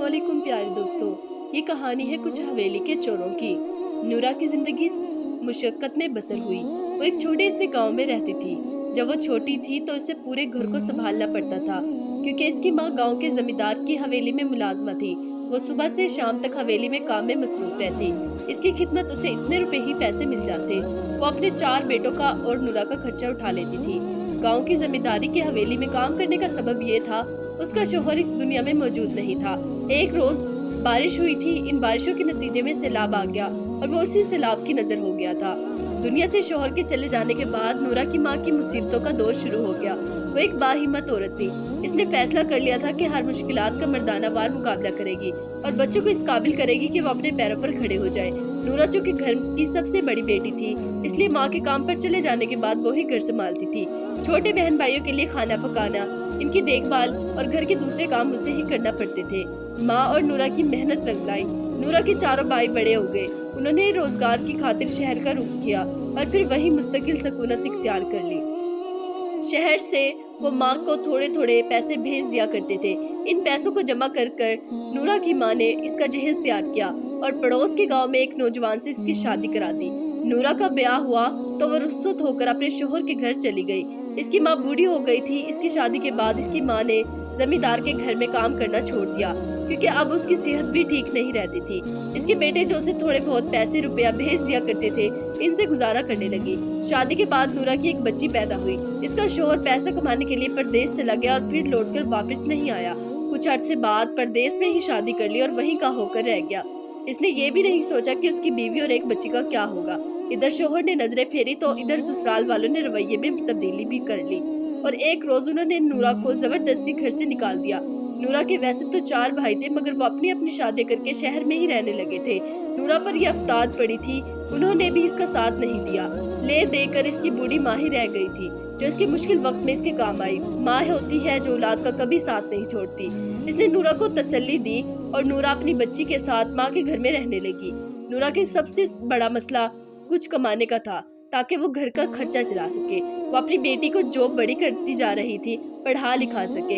अस्सलामुअलैकुम प्यारे दोस्तों। ये कहानी है कुछ हवेली के चोरों की। नूरा की जिंदगी मुशक्कत में बसर हुई। वो एक छोटे से गांव में रहती थी। जब वो छोटी थी तो इसे पूरे घर को संभालना पड़ता था, क्योंकि इसकी माँ गांव के जमींदार की हवेली में मुलाजमा थी। वो सुबह से शाम तक हवेली में काम में मसरूफ रहती। इसकी खिदमत उसे इतने रुपए ही पैसे मिल जाते। वो अपने 4 बेटों का और नूरा का खर्चा उठा लेती थी। गाँव की जमींदारी की हवेली में काम करने का सबब ये था, उसका शोहर इस दुनिया में मौजूद नहीं था। एक रोज बारिश हुई थी। इन बारिशों के नतीजे में सैलाब आ गया और वो उसी सैलाब की नजर हो गया था। दुनिया से शोहर के चले जाने के बाद नूरा की माँ की मुसीबतों का दौर शुरू हो गया। वो एक बाहिम्मत औरत थी। इसने फैसला कर लिया था कि हर मुश्किलात का मर्दाना वार मुकाबला करेगी और बच्चों को इस काबिल करेगी कि वो अपने पैरों पर खड़े हो जाए। नूरा चूँकि घर की सबसे बड़ी बेटी थी, इसलिए माँ के काम पर चले जाने के बाद वो ही घर संभालती थी। छोटे बहन भाइयों के लिए खाना पकाना, इनकी देखभाल और घर के दूसरे काम उसे ही करना पड़ते थे। माँ और नूरा की मेहनत रंग लाई। नूरा के 4 भाई बड़े हो गए। उन्होंने रोजगार की खातिर शहर का रुख किया और फिर वही मुस्तकिल सकूनत इख्तियार कर ली। शहर से वो माँ को थोड़े थोड़े पैसे भेज दिया करते थे। इन पैसों को जमा कर कर नूरा की माँ ने इसका जहेज तैयार किया और पड़ोस के गांव में एक नौजवान से इसकी शादी करा दी। नूरा का ब्याह हुआ तो वो रुखसत होकर अपने शोहर के घर चली गई। इसकी माँ बूढ़ी हो गई थी। इसकी शादी के बाद इसकी माँ ने जमींदार के घर में काम करना छोड़ दिया, क्योंकि अब उसकी सेहत भी ठीक नहीं रहती थी। इसके बेटे जो उसे थोड़े बहुत पैसे रुपया भेज दिया करते थे, इनसे गुजारा करने लगी। शादी के बाद नूरा की एक बच्ची पैदा हुई। इसका शोहर पैसा कमाने के लिए परदेश चला गया और फिर लौटकर वापस नहीं आया। कुछ अर्से बाद परदेश में ही शादी कर ली और वहीं का होकर रह गया। इसने ये भी नहीं सोचा कि उसकी बीवी और एक बच्ची का क्या होगा। इधर शोहर ने नजरें फेरी तो इधर ससुराल वालों ने रवैये में तब्दीली भी कर ली और एक रोज उन्होंने नूरा को जबरदस्ती घर से निकाल दिया। नूरा के वैसे तो 4 भाई थे, मगर वो अपनी अपनी शादी करके शहर में ही रहने लगे थे। नूरा पर यह अफताद पड़ी थी। उन्होंने भी इसका साथ नहीं दिया। ले देकर इसकी बूढ़ी माँ ही रह गई थी, जो इसके मुश्किल वक्त में इसके काम आई। माँ होती है जो औलाद का कभी साथ नहीं छोड़ती। इसने नूरा को तसल्ली दी और नूरा अपनी बच्ची के साथ माँ के घर में रहने लगी। नूरा के सबसे बड़ा मसला कुछ कमाने का था, ताकि वो घर का खर्चा चला सके। वो अपनी बेटी को जो बड़ी करती जा रही थी, पढ़ा लिखा सके।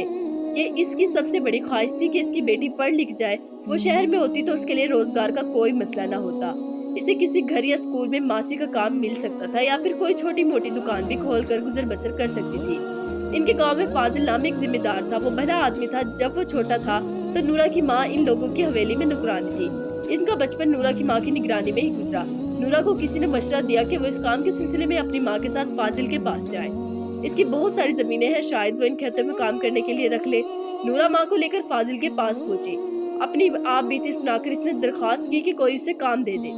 ये इसकी सबसे बड़ी ख्वाहिश थी कि इसकी बेटी पढ़ लिख जाए। वो शहर में होती तो उसके लिए रोजगार का कोई मसला ना होता। इसे किसी घर या स्कूल में मासी का काम मिल सकता था या फिर कोई छोटी मोटी दुकान भी खोल कर गुजर बसर कर सकती थी। इनके गांव में फाजिल नाम एक जिम्मेदार था। वो भला आदमी था। जब वो छोटा था तो नूरा की माँ इन लोगों की हवेली में नौकरानी थी। इनका बचपन नूरा की माँ की निगरानी में ही गुजरा। नूरा को किसी ने मशवरा दिया कि वो इस काम के सिलसिले में अपनी माँ के साथ फाजिल के पास जाए। इसकी बहुत सारी जमीनें हैं, शायद वो इन खेतों में काम करने के लिए रख ले। नूरा माँ को लेकर फाजिल के पास पहुंची। अपनी आप बीती सुनाकर इसने दरख्वास्त की कि कोई उसे काम दे दे,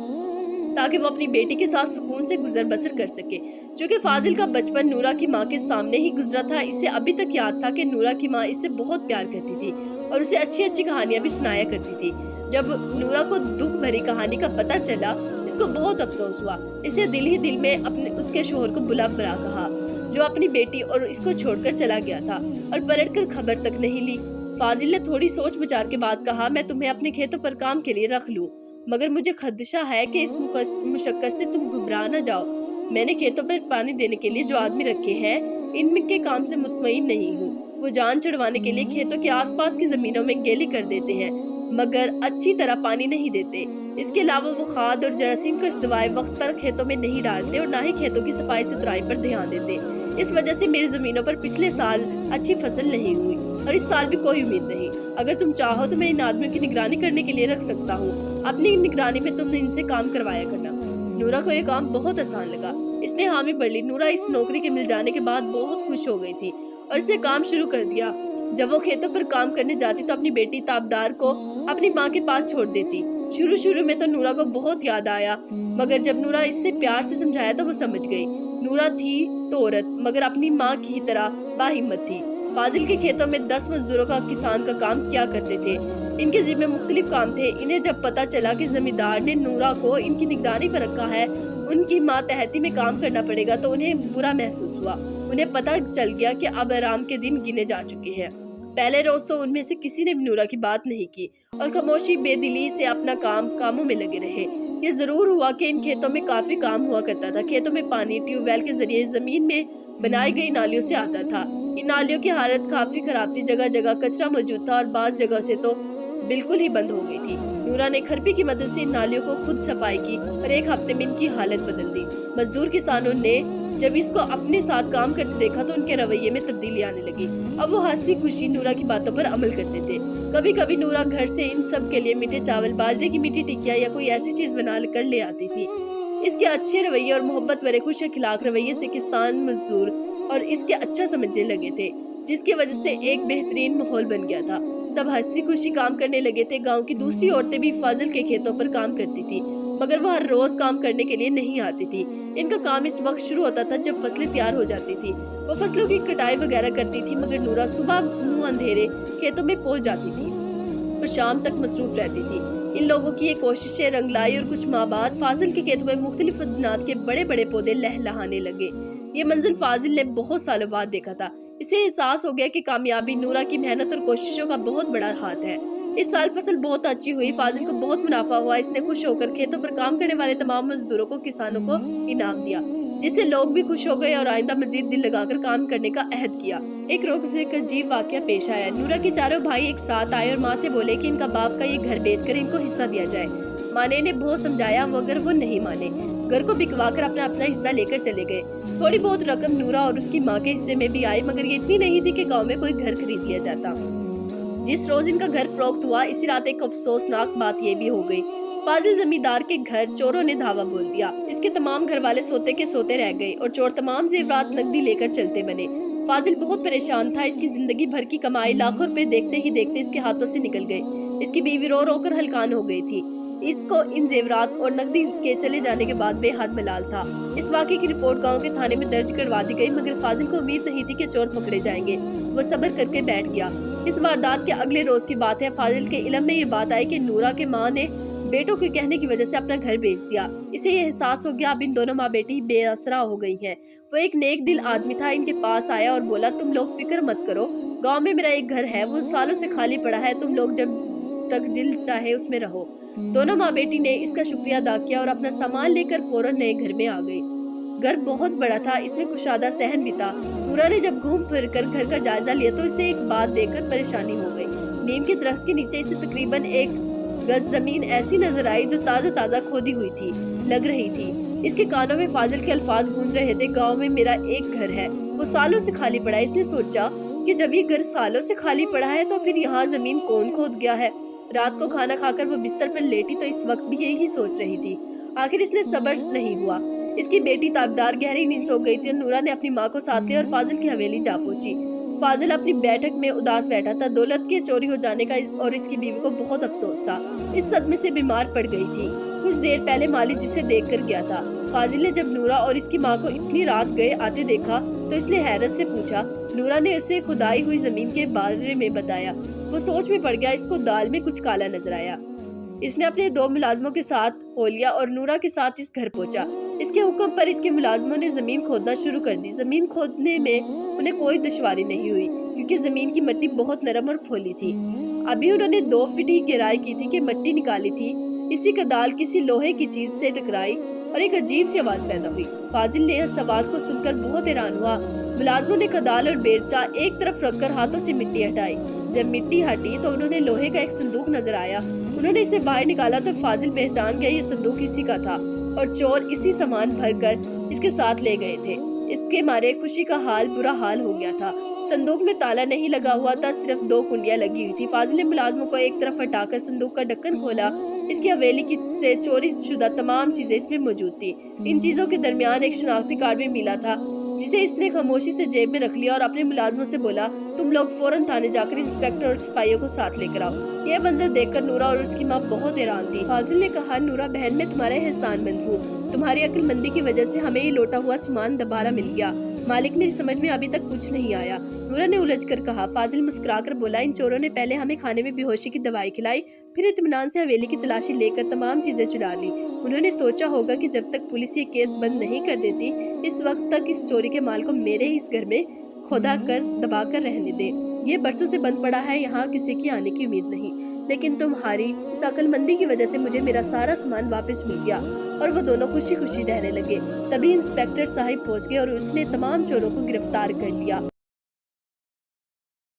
ताकि वो अपनी बेटी के साथ सुकून से गुजर बसर कर सके। चूँकि फाजिल का बचपन नूरा की माँ के सामने ही गुजरा था, इसे अभी तक याद था कि नूरा की माँ इससे बहुत प्यार करती थी और उसे अच्छी अच्छी कहानियाँ भी सुनाया करती थी। जब नूरा को दुख भरी कहानी का पता चला, इसको बहुत अफसोस हुआ। इसे दिल ही दिल में अपने उसके शोहर को बुला बुला कहा, जो अपनी बेटी और इसको छोड़कर चला गया था, और पलटकर खबर तक नहीं ली। फाजिल ने थोड़ी सोच विचार के बाद कहा, मैं तुम्हें अपने खेतों पर काम के लिए रख लूं, मगर मुझे खदशा है कि इस मुशक्कत से तुम घबरा न जाओ। मैंने खेतों पर पानी देने के लिए जो आदमी रखे हैं, इनके काम से मुतमईन नहीं हूँ। वो जान चढ़वाने के लिए खेतों के आसपास की जमीनों में गेली कर देते हैं, मगर अच्छी तरह पानी नहीं देते। इसके अलावा वो खाद और जरासीम कश दवाएं वक्त पर खेतों में नहीं डालते और ना ही खेतों की सफाई सुथराई पर ध्यान देते। इस वजह से मेरी जमीनों पर पिछले साल अच्छी फसल नहीं हुई और इस साल भी कोई उम्मीद नहीं। अगर तुम चाहो तो मैं इन आदमियों की निगरानी करने के लिए रख सकता हूँ। अपनी निगरानी में तुम इनसे काम करवाया करना। नूरा को यह काम बहुत आसान लगा। इसने हामी भर ली। नूरा इस नौकरी के मिल जाने के बाद बहुत खुश हो गई थी और इसे काम शुरू कर दिया। जब वो खेतों पर काम करने जाती तो अपनी बेटी ताबदार को अपनी माँ के पास छोड़ देती। शुरू में तो नूरा को बहुत याद आया, मगर जब नूरा इससे प्यार से समझाया तो वो समझ गई। नूरा थी तो औरत, मगर अपनी माँ की तरह बाहिम्मत थी। फाजिल के खेतों में 10 मजदूरों का किसान का काम किया करते थे। इनके जिम्मे मुख्तलिफ काम थे। इन्हें जब पता चला कि जमींदार ने नूरा को इनकी निगरानी पर रखा है, उनकी माँ तहती में काम करना पड़ेगा, तो उन्हें बुरा महसूस हुआ। उन्हें पता चल गया कि अब आराम के दिन गिने जा चुके हैं। पहले रोज तो उनमें से किसी ने भी नूरा की बात नहीं की और खामोशी बेदिली से अपना कामों में लगे रहे। ये जरूर हुआ कि इन खेतों में काफी काम हुआ करता था। खेतों में पानी ट्यूबवेल के जरिए जमीन में बनाई गई नालियों से आता था। इन नालियों की हालत काफी खराब थी। जगह जगह कचरा मौजूद था और बाज जगह से तो बिल्कुल ही बंद हो गई थी। नूरा ने खरपी की मदद से इन नालियों को खुद सफाई की और 1 हफ्ते में इनकी हालत बदल दी। मजदूर किसानों ने जब इसको अपने साथ काम करते देखा तो उनके रवैये में तब्दीली आने लगी। अब वो हंसी खुशी नूरा की बातों पर अमल करते थे। कभी कभी नूरा घर से इन सब के लिए मीठे चावल, बाजरे की मीठी टिकिया या कोई ऐसी चीज बना कर ले आती थी। इसके अच्छे रवैये और मोहब्बत भरे खुश अखलाक रवैये से किसान मजदूर और इसके अच्छा समझने लगे थे, जिसकी वजह से एक बेहतरीन माहौल बन गया था। सब हंसी खुशी काम करने लगे थे। गांव की दूसरी औरतें भी फाजिल के खेतों पर काम करती थी, मगर वो हर रोज काम करने के लिए नहीं आती थी। इनका काम इस वक्त शुरू होता था जब फसलें तैयार हो जाती थी। वो फसलों की कटाई वगैरह करती थी, मगर नूरा सुबह मुंह अंधेरे खेतों में पहुंच जाती थी और शाम तक मसरूफ रहती थी। इन लोगों की ये कोशिशें रंग लाई और कुछ माह बाद फाजिल के खेतों में मुख्तलिफ अजनास के बड़े बड़े पौधे लहलहाने लगे। ये मंजिल फाजिल ने बहुत सालों बाद देखा था। इसे एहसास हो गया कि कामयाबी नूरा की मेहनत और कोशिशों का बहुत बड़ा हाथ है। इस साल फसल बहुत अच्छी हुई, फाजिल को बहुत मुनाफा हुआ। इसने खुश होकर खेतों पर काम करने वाले तमाम मजदूरों को, किसानों को इनाम दिया, जिससे लोग भी खुश हो गए और आइंदा मजीद दिल लगाकर काम करने का अहद किया। एक रोज एक अजीब वाकया पेश आया। नूरा के चारों भाई एक साथ आए और माँ से बोले कि इनका बाप का ये घर बेचकर इनको हिस्सा दिया जाए। माँ ने इन्हें बहुत समझाया, मगर वो नहीं माने। घर को बिकवा कर अपना हिस्सा लेकर चले गए। थोड़ी बहुत रकम नूरा और उसकी माँ के हिस्से में भी आई, मगर ये इतनी नहीं थी कि गांव में कोई घर खरीद लिया जाता। जिस रोज इनका घर फरोख्त हुआ, इसी रात एक अफसोसनाक बात ये भी हो गई। फाजिल जमींदार के घर चोरों ने धावा बोल दिया। इसके तमाम घर वाले सोते के सोते रह गए और चोर तमाम जेवरात नकदी लेकर चलते बने। फाजिल बहुत परेशान था। इसकी जिंदगी भर की कमाई लाखों रुपए देखते ही देखते इसके हाथों से निकल गए। इसकी बीवी रो रो कर हलकान हो गई थी। इसको इन जेवरात और नकदी के चले जाने के बाद बेहद मलाल था। इस वाक़े की रिपोर्ट गांव के थाने में दर्ज करवा दी गई, मगर फाजिल को उम्मीद नहीं थी कि चोर पकड़े जाएंगे। वो सब्र करके बैठ गया। इस वारदात के अगले रोज की बात है। फाजिल के इल्म में ये बात आई कि नूरा के माँ ने बेटों के कहने की वजह से अपना घर बेच दिया। इसे ये एहसास हो गया अब इन दोनों माँ बेटी बेअसरा हो गई हैं। वो एक नेक दिल आदमी था, इनके पास आया और बोला, तुम लोग फिक्र मत करो, गांव में मेरा एक घर है, वो सालों से खाली पड़ा है, तुम लोग जब तक दिल चाहे उसमें रहो। दोनों माँ बेटी ने इसका शुक्रिया अदा किया और अपना सामान लेकर फौरन नए घर में आ गई। घर बहुत बड़ा था, इसमें कुशादा सहन भी था। नूरा ने जब घूम फिर कर घर का जायजा लिया तो इसे एक बात देखकर परेशानी हो गई। नीम के दरख्त के नीचे इसे तकरीबन 1 गज जमीन ऐसी नजर आई जो ताजा ताजा खोदी हुई थी लग रही थी। इसके कानों में फाजिल के अल्फाज गूंज रहे थे, गांव में मेरा एक घर है, वो सालों से खाली पड़ा है। इसने सोचा कि जब ये घर सालों से खाली पड़ा है तो फिर यहाँ जमीन कौन खोद गया है। रात को खाना खाकर वो बिस्तर पर लेटी तो इस वक्त भी यही सोच रही थी। आखिर इसने सब्र नहीं हुआ। इसकी बेटी ताबदार गहरी नींद सो गई थी। नूरा ने अपनी माँ को साथ लिया और फाजिल की हवेली जा पहुंची। फाजिल अपनी बैठक में उदास बैठा था। दौलत के चोरी हो जाने का और इसकी बीवी को बहुत अफसोस था। इस सदमे से बीमार पड़ गई थी। कुछ देर पहले माली जिसे देख कर गया था। फाजिल ने जब नूरा और इसकी माँ को इतनी रात गए आते देखा तो इसने हैरत से पूछा। नूरा ने उसे खुदाई हुई जमीन के बारे में बताया। वो सोच में पड़ गया। इसको दाल में कुछ काला नजर आया। इसने अपने 2 मुलाजमों के साथ हो लिया और नूरा के साथ इस घर पहुंचा। इसके हुक्म पर इसके मुलाजमों ने जमीन खोदना शुरू कर दी। जमीन खोदने में उन्हें कोई दुश्वारी नहीं हुई, क्योंकि जमीन की मिट्टी बहुत नरम और फूली थी। अभी उन्होंने 2 फीट ही गहराई की थी कि मिट्टी निकाली थी। इसी कदाल किसी लोहे की चीज से टकराई और एक अजीब सी आवाज पैदा हुई। फाजिल ने इस आवाज को सुनकर बहुत हैरान हुआ। मुलाजमों ने कदाल और बेरचा एक तरफ रखकर हाथों से मिट्टी हटाई। जब मिट्टी हटी तो उन्होंने लोहे का एक संदूक नजर आया। उन्होंने इसे बाहर निकाला तो फाजिल पहचान गया ये संदूक इसी का था और चोर इसी सामान भरकर इसके साथ ले गए थे। इसके मारे खुशी का बुरा हाल हो गया था। संदूक में ताला नहीं लगा हुआ था, सिर्फ 2 कुंडियां लगी हुई थी। फाजिल ने मुलाजमों को एक तरफ हटाकर संदूक का ढक्कन खोला। इसकी हवेली की से चोरी शुदा तमाम चीजें इसमें मौजूद थी। इन चीजों के दरमियान एक शनाख्ती कार्ड भी मिला था, जिसे इसने खामोशी से जेब में रख लिया और अपने मुलाजमों से बोला, तुम लोग फौरन थाने जाकर इंस्पेक्टर और सिपाहियों को साथ लेकर आओ। यह मंजर देखकर नूरा और उसकी माँ बहुत हैरान थी। फाजिल ने कहा, नूरा बहन, मैं तुम्हारा एहसानमंद हूँ। तुम्हारी अक्लमंदी की वजह से हमें ये लौटा हुआ सामान दोबारा मिल गया। मालिक, मेरी समझ में अभी तक कुछ नहीं आया। नूरा ने उलझ कर कहा। फाजिल मुस्कुराकर बोला, इन चोरों ने पहले हमें खाने में बेहोशी की दवाई खिलाई, फिर इत्मीनान से हवेली की तलाशी लेकर तमाम चीजें चुरा ली। उन्होंने सोचा होगा कि जब तक पुलिस ये केस बंद नहीं कर देती, इस वक्त तक इस चोरी के माल को मेरे ही इस घर में खोदा कर दबा कर रहने दे। ये बरसों से बंद पड़ा है, यहाँ किसी की आने की उम्मीद नहीं, लेकिन तुम्हारी इस अक्लमंदी की वजह से मुझे मेरा सारा सामान वापस मिल गया। और वो दोनों खुशी खुशी रहने लगे। तभी इंस्पेक्टर साहिब पहुंच गए और उसने तमाम चोरों को गिरफ्तार कर लिया।